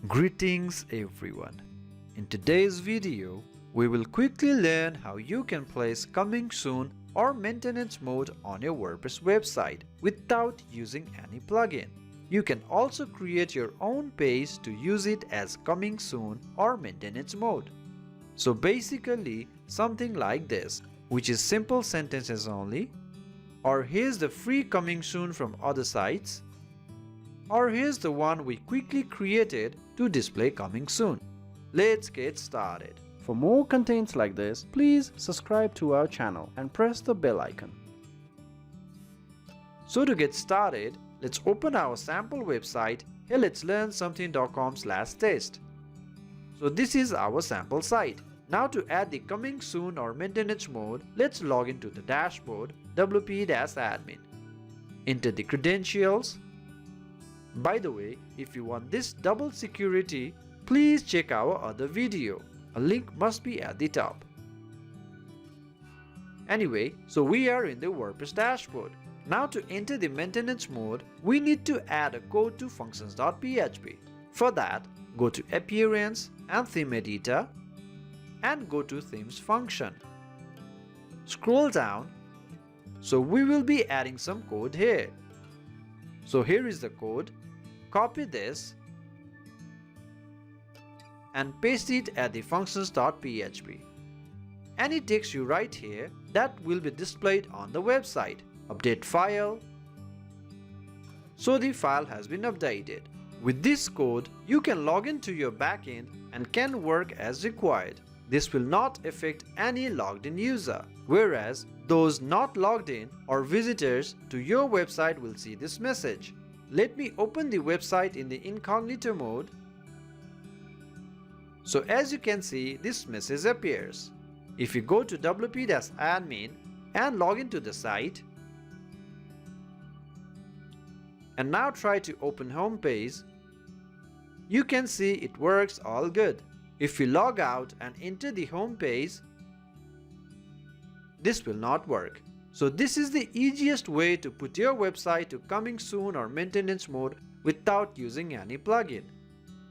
Greetings everyone. In today's video, we will quickly learn how you can place coming soon or maintenance mode on your WordPress website without using any plugin. You can also create your own page to use it as coming soon or maintenance mode. So basically something like this, which is simple sentences only, or here's the free coming soon from other sites, or here's the one we quickly created to display coming soon. Let's get started. For more contents like this, please subscribe to our channel and press the bell icon. So to get started, let's open our sample website. Here let's learn something.com/test. So this is our sample site. Now to add the coming soon or maintenance mode, let's log into the dashboard wp-admin. Enter the credentials. By the way, if you want this double security, please check our other video. A link must be at the top. Anyway, so we are in the WordPress dashboard. Now to enter the maintenance mode, we need to add a code to functions.php. For that, go to Appearance and Theme Editor and go to Themes function. Scroll down. So we will be adding some code here. So here is the code. Copy this and paste it at the functions.php. Any text you write here, that will be displayed on the website. Update file. So the file has been updated. With this code, you can log into your backend and can work as required. This will not affect any logged in user, whereas those not logged in or visitors to your website will see this message. Let me open the website in the incognito mode. So as you can see, this message appears. If you go to wp-admin and log into the site, and now try to open home page, you can see it works all good. If you log out and enter the home page, this will not work. So this is the easiest way to put your website to coming soon or maintenance mode without using any plugin.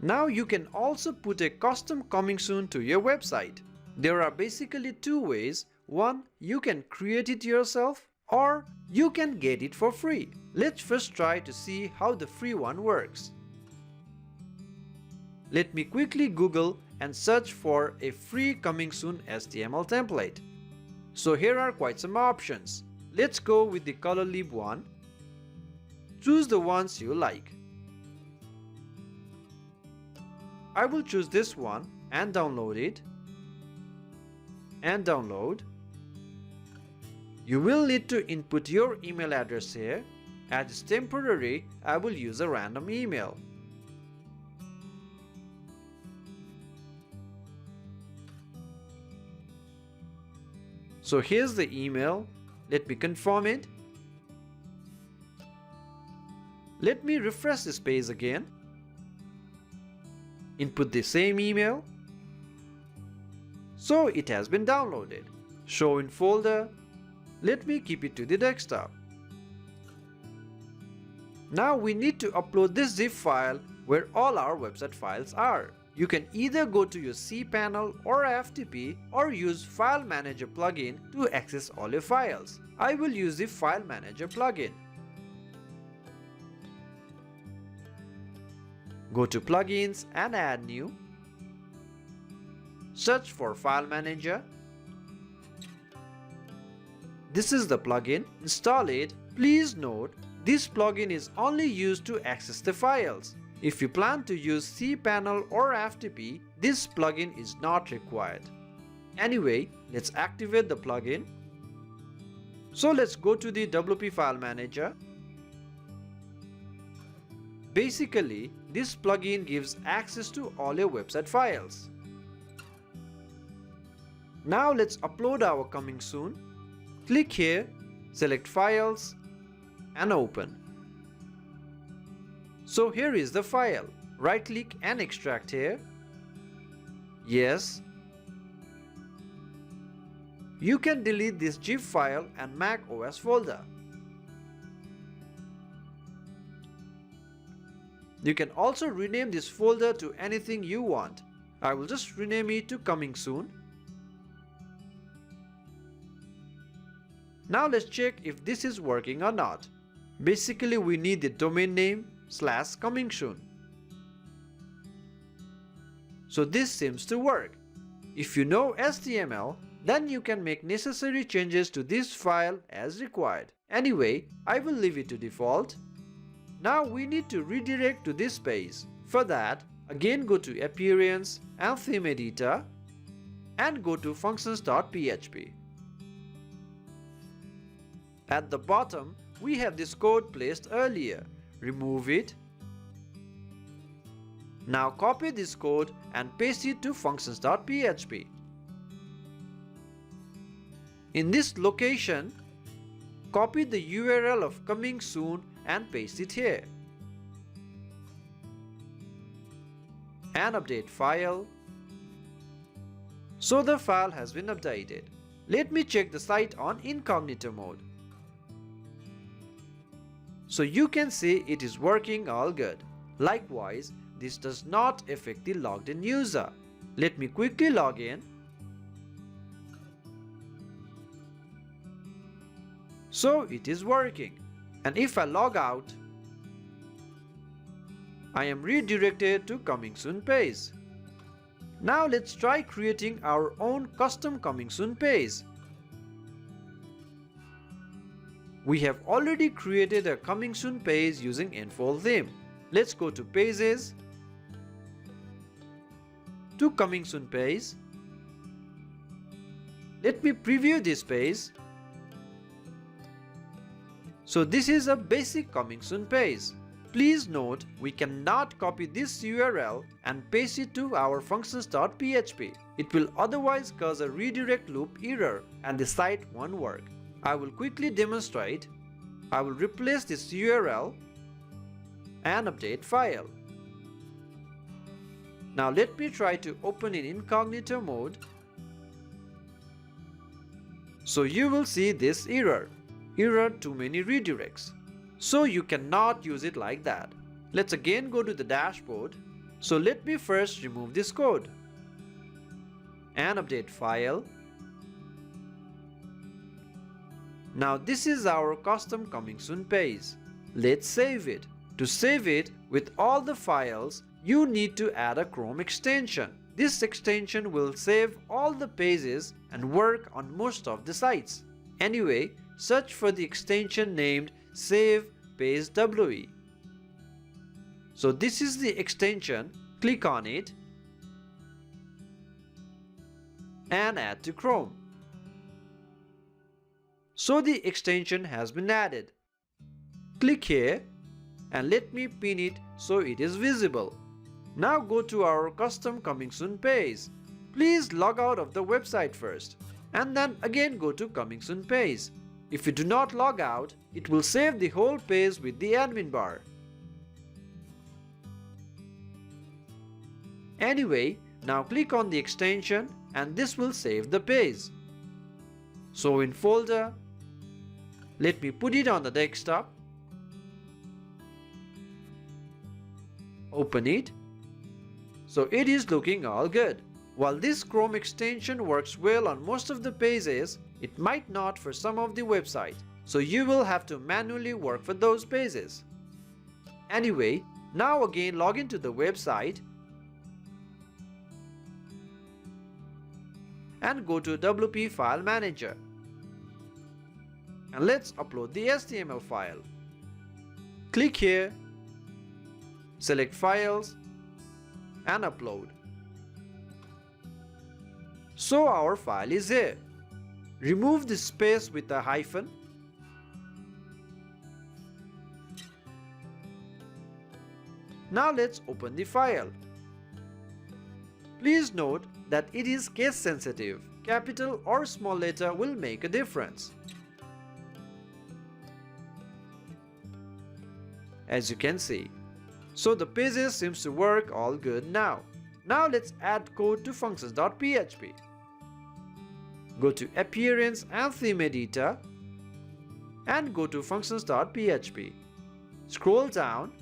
Now you can also put a custom coming soon to your website. There are basically two ways. One, you can create it yourself, or you can get it for free. Let's first try to see how the free one works. Let me quickly Google and search for a free coming soon HTML template. So here are quite some options. Let's go with the colorlib one. Choose the ones you like. I will choose this one and download it. And download. You will need to input your email address here. As it's temporary, I will use a random email. So here's the email. Let me confirm it. Let me refresh this page again. Input the same email. So it has been downloaded. Show in folder. Let me keep it to the desktop. Now we need to upload this zip file where all our website files are. You can either go to your cPanel or FTP or use File Manager plugin to access all your files. I will use the File Manager plugin. Go to Plugins and add new. Search for File Manager. This is the plugin. Install it. Please note, this plugin is only used to access the files. If you plan to use cPanel or FTP, this plugin is not required. Anyway, let's activate the plugin. So let's go to the WP File Manager. Basically, this plugin gives access to all your website files. Now let's upload our coming soon. Click here, select Files and open. So here is the file. Right click and extract here. Yes. You can delete this zip file and Mac OS folder. You can also rename this folder to anything you want. I will just rename it to Coming Soon. Now let's check if this is working or not. Basically, we need the domain name /coming soon. So this seems to work. If you know HTML, then you can make necessary changes to this file as required. Anyway, I will leave it to default. Now we need to redirect to this page. For that, again go to Appearance and Theme Editor and go to Functions.php. At the bottom, we have this code placed earlier. Remove it. Now copy this code and paste it to Functions.php. In this location, copy the URL of Coming Soon and paste it here. And update file. So the file has been updated. Let me check the site on incognito mode. So you can see it is working all good. Likewise, this does not affect the logged in user. Let me quickly log in. So it is working. And if I log out, I am redirected to Coming Soon page. Now let's try creating our own custom Coming Soon page. We have already created a Coming Soon page using Enfold theme. Let's go to Pages, to Coming Soon page. Let me preview this page. So this is a basic Coming Soon page. Please note we cannot copy this URL and paste it to our functions.php. It will otherwise cause a redirect loop error and the site won't work. I will quickly demonstrate. I will replace this URL and update file. Now let me try to open in incognito mode. So you will see this error too many redirects. So you cannot use it like that. Let's again go to the dashboard. So let me first remove this code and update file. Now this is our custom Coming Soon page. Let's save it. To save it with all the files, you need to add a Chrome extension. This extension will save all the pages and work on most of the sites. Anyway, search for the extension named Save Page WE. So this is the extension. Click on it and add to Chrome. So the extension has been added. Click here and let me pin it so it is visible. Now go to our custom Coming Soon page. Please log out of the website first and then again go to Coming Soon page. If you do not log out, it will save the whole page with the admin bar. Anyway, now click on the extension and this will save the page. So in folder, let me put it on the desktop. Open it. So it is looking all good. While this Chrome extension works well on most of the pages, it might not for some of the website. So you will have to manually work for those pages. Anyway, now again log into the website and go to WP File Manager. And let's upload the HTML file. Click here, select Files and Upload. So our file is here. Remove the space with a hyphen. Now let's open the file. Please note that it is case sensitive. Capital or small letter will make a difference. As you can see. So the pages seems to work all good now. Now let's add code to functions.php. Go to Appearance and Theme Editor and go to functions.php. Scroll down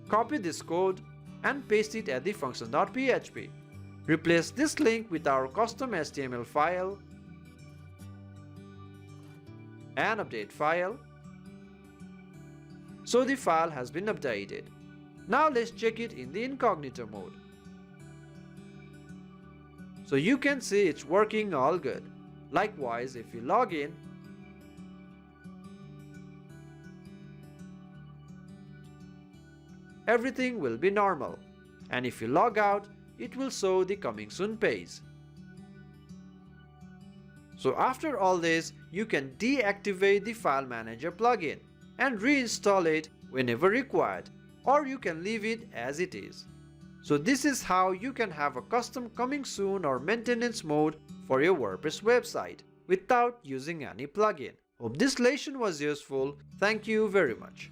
Copy this code and paste it at the function.php. Replace this link with our custom HTML file and update file. So the file has been updated. Now let's check it in the incognito mode. So you can see it's working all good. Likewise, if you log in, everything will be normal. And if you log out, it will show the coming soon page. So after all this, you can deactivate the file manager plugin and reinstall it whenever required, or you can leave it as it is. So this is how you can have a custom coming soon or maintenance mode for your WordPress website without using any plugin. Hope this lesson was useful. Thank you very much.